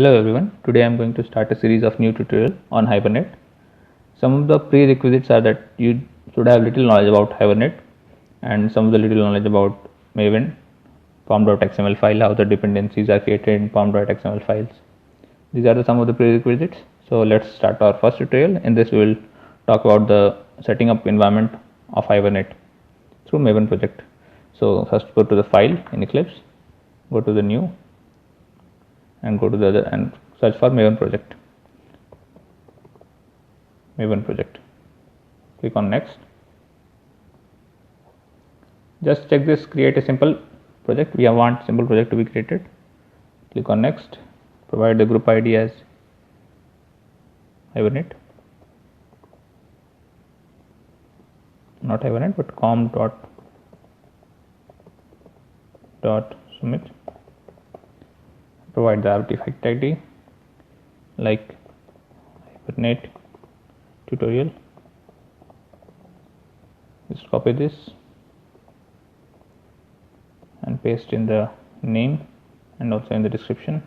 Hello everyone, today I am going to start a series of new tutorial on Hibernate. Some of the prerequisites are that you should have little knowledge about Hibernate and some of the little knowledge about Maven, pom.xml file, how the dependencies are created in pom.xml files. These are some of the prerequisites. So let's start our first tutorial. In this we will talk about the setting up environment of Hibernate through Maven project. So first go to the file in Eclipse, go to the new and go to the other and search for Maven project. Click on next. Just check this, create a simple project. We want simple project to be created. Click on next. Provide the group ID as Hibernate, not Hibernate but com.submit. Provide the artifact ID like Hibernate tutorial. Just copy this and paste in the name and also in the description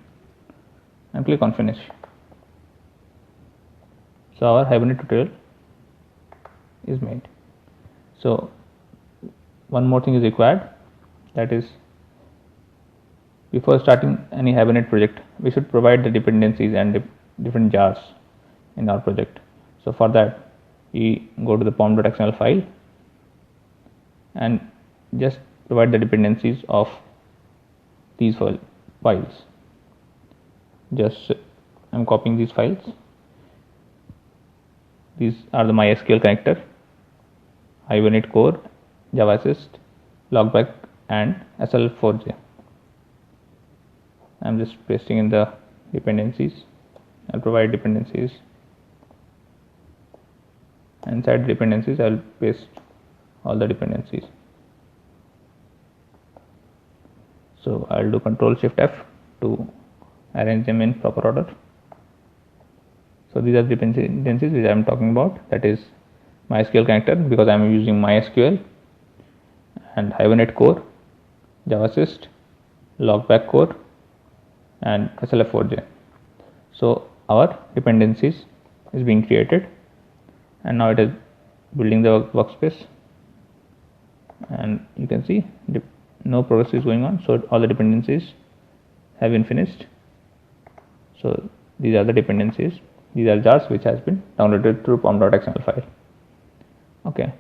and click on finish. So our Hibernate tutorial is made. So one more thing is required, that is, before starting any Hibernate project, we should provide the dependencies and different jars in our project. So for that, we go to the pom.xml file and just provide the dependencies of these files. Just I'm copying these files. These are the MySQL connector, Hibernate core, Java Assist, Logback and SL4J. I'm just pasting in the dependencies. I'll provide dependencies. Inside dependencies, I'll paste all the dependencies. So I'll do Control Shift F to arrange them in proper order. So these are the dependencies which I am talking about. That is MySQL connector, because I am using MySQL, and Hibernate core, Java Assist, Logback core, and SLF4J. So our dependencies is being created, and now it is building the workspace, and you can see no progress is going on. So all the dependencies have been finished. So these are the dependencies. These are jars which has been downloaded through pom.xml file. Okay.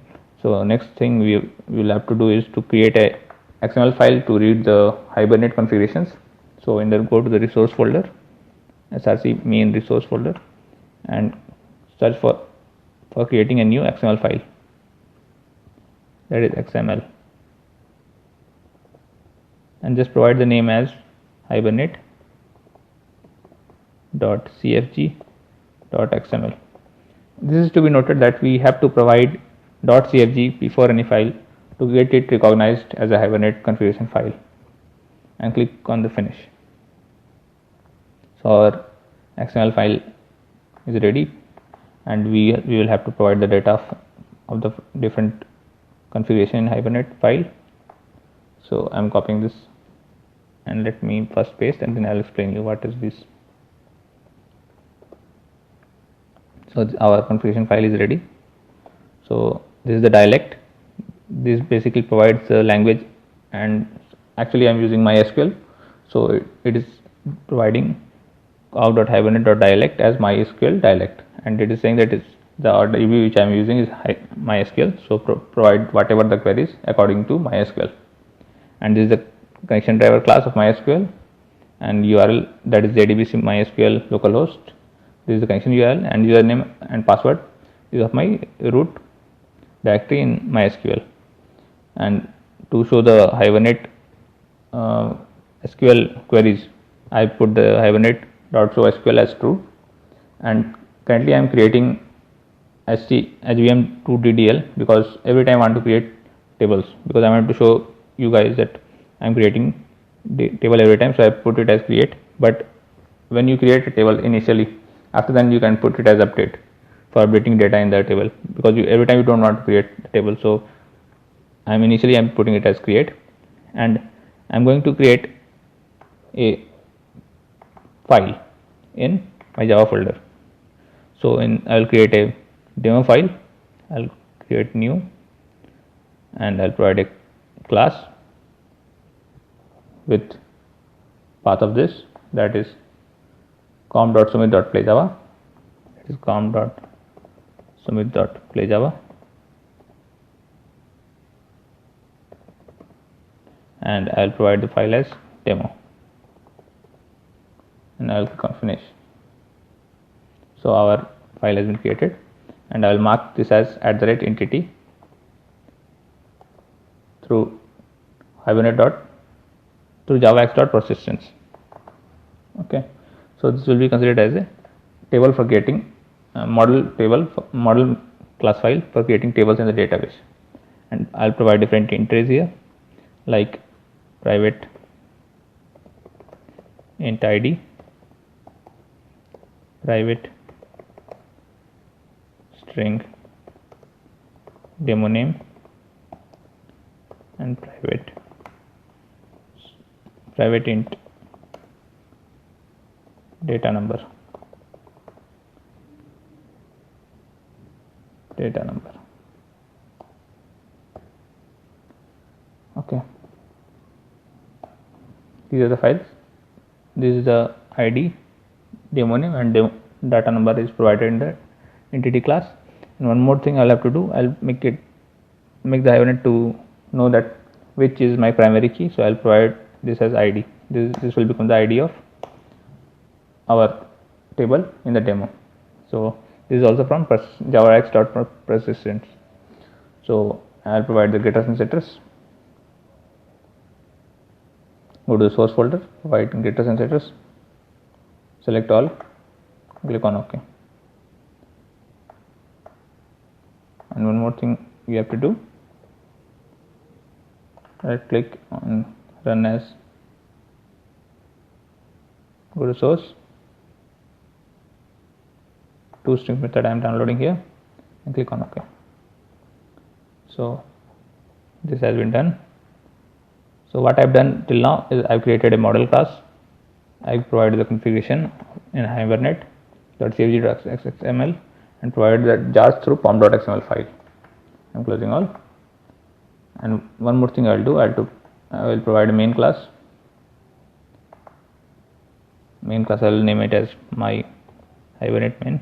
So next thing we will have to do is to create a XML file to read the Hibernate configurations. So in there, go to the resource folder, src main resource folder, and search for creating a new XML file, that is XML, and just provide the name as hibernate.cfg.xml. This is to be noted that we have to provide .cfg before any file to get it recognized as a Hibernate configuration file, and click on the finish. So our XML file is ready, and we will have to provide the data of the different configuration in Hibernate file. So I am copying this, and let me first paste and then I will explain you what is this. So our configuration file is ready. So this is the dialect. This basically provides the language, and actually I am using MySQL, so it is providing cow.hibernate.dialect as MySQL dialect, and it is saying that is the DB which I am using is MySQL. So provide whatever the queries according to MySQL, and this is the connection driver class of MySQL, and URL, that is JDBC MySQL localhost. This is the connection URL, and username and password is of my root directory in MySQL. And to show the Hibernate SQL queries, I put the Hibernate.showSQL as true, and currently I am creating HVM2DDL because every time I want to create tables, because I want to show you guys that I am creating the table every time, so I put it as create. But when you create a table initially, after then you can put it as update for updating data in the table, because every time you don't want to create a table. So I'm putting it as create, and I'm going to create a file. in my Java folder. So I will create a demo file, I'll create new, and I'll provide a class with path of this, that is com.sumit.playjava, that is com.sumit.playjava, and I'll provide the file as demo, and I'll click on finish. So our file has been created, and I will mark this as @entity through through javax.persistence. Okay, so this will be considered as a table for creating model class file for creating tables in the database, and I'll provide different entries here like private int id, private string demo name, and private int data number. Okay, these are the files. This is the id, demo name, and data number is provided in the entity class. And one more thing I'll have to do, I'll make the Hibernate to know that which is my primary key. So I'll provide this as id. This will become the id of our table in the demo. So this is also from javax.persistence. So I'll provide the getters and setters. Go to the source folder, provide getters and setters, select all, click on OK. And one more thing you have to do, right click on run as, go to source, toString method I am downloading here, and click on OK. So this has been done. So what I've done till now is I've created a model class. I've provided the configuration in hibernate.cfg.xml and provided the jars through pom.xml file. I'm closing all. And one more thing I will provide a main class. I will name it as my hibernate main,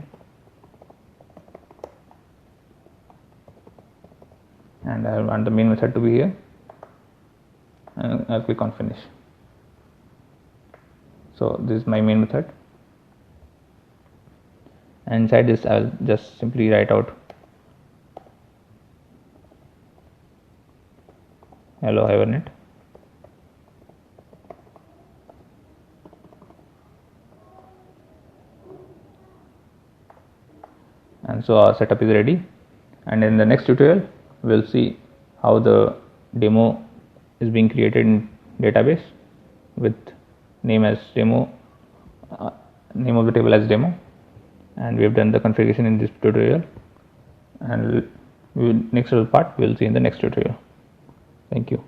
and I want the main method to be here, and I'll click on finish. So this is my main method, and inside this I'll just simply write out hello Hibernate, and so our setup is ready. And in the next tutorial we'll see how the demo is being created in database with name as demo, name of the table as demo, and we have done the configuration in this tutorial, and next part we'll see in the next tutorial. Thank you.